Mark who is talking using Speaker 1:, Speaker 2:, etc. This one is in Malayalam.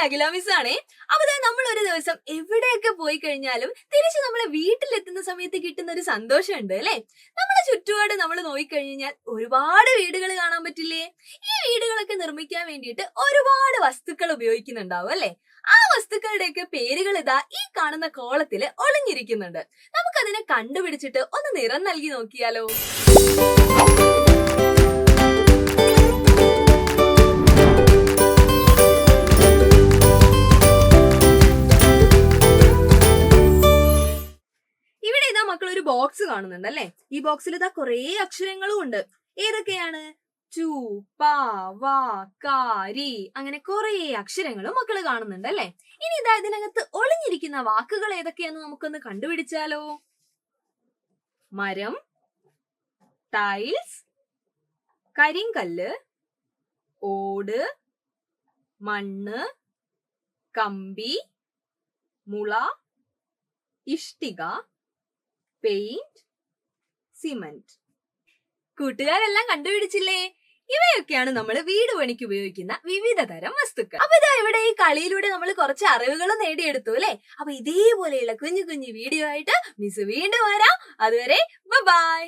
Speaker 1: അഖില മിസ് ആണേ. അപ്പൊ നമ്മൾ ഒരു ദിവസം എവിടെയൊക്കെ പോയി കഴിഞ്ഞാലും തിരിച്ച് നമ്മളെ വീട്ടിലെത്തുന്ന സമയത്ത് കിട്ടുന്ന ഒരു സന്തോഷം ഉണ്ട് അല്ലെ. നമ്മളെ ചുറ്റുപാട് നമ്മൾ നോക്കിക്കഴിഞ്ഞാൽ ഒരുപാട് വീടുകൾ കാണാൻ പറ്റില്ലേ. ഈ വീടുകളൊക്കെ നിർമ്മിക്കാൻ വേണ്ടിയിട്ട് ഒരുപാട് വസ്തുക്കൾ ഉപയോഗിക്കുന്നുണ്ടാവും അല്ലെ. ആ വസ്തുക്കളുടെയൊക്കെ പേരുകൾ ഇതാ ഈ കാണുന്ന കോളത്തില് ഒളിഞ്ഞിരിക്കുന്നുണ്ട്. നമുക്കതിനെ കണ്ടുപിടിച്ചിട്ട് ഒന്ന് നിറം നൽകി നോക്കിയാലോ. ഇവിടെ ഇതാ മക്കൾ ഒരു ബോക്സ് കാണുന്നുണ്ട് അല്ലെ. ഈ ബോക്സിൽ ഇതാ കുറേ അക്ഷരങ്ങളും ഉണ്ട്. ഏതൊക്കെയാണ്? ചു, പ, വ, ക, രി അങ്ങനെ കുറേ അക്ഷരങ്ങളും മക്കള് കാണുന്നുണ്ട് അല്ലെ. ഇനി ഇതാ ഇതിനകത്ത് ഒളിഞ്ഞിരിക്കുന്ന വാക്കുകൾ ഏതൊക്കെയാന്ന് നമുക്കൊന്ന് കണ്ടുപിടിച്ചാലോ. മരം, ടൈൽസ്, കരിങ്കല്ല്, ഓട്, മണ്ണ്, കമ്പി, മുള, ഇഷ്ടിക, പെയിന്റ്, സിമന്റ്. കൂട്ടുകാരെല്ലാം കണ്ടുപിടിച്ചില്ലേ? ഇവയൊക്കെയാണ് നമ്മൾ വീട് പണിക്ക് ഉപയോഗിക്കുന്ന വിവിധ തരം വസ്തുക്കൾ. അപ്പൊ ഇതാ ഇവിടെ ഈ കളിയിലൂടെ നമ്മൾ കുറച്ച് അറിവുകൾ നേടിയെടുത്തു അല്ലെ. അപ്പൊ ഇതേപോലെയുള്ള കുഞ്ഞു കുഞ്ഞു വീഡിയോ ആയിട്ട് മിസ് വീണ്ടും വരാം. അതുവരെ ബൈ.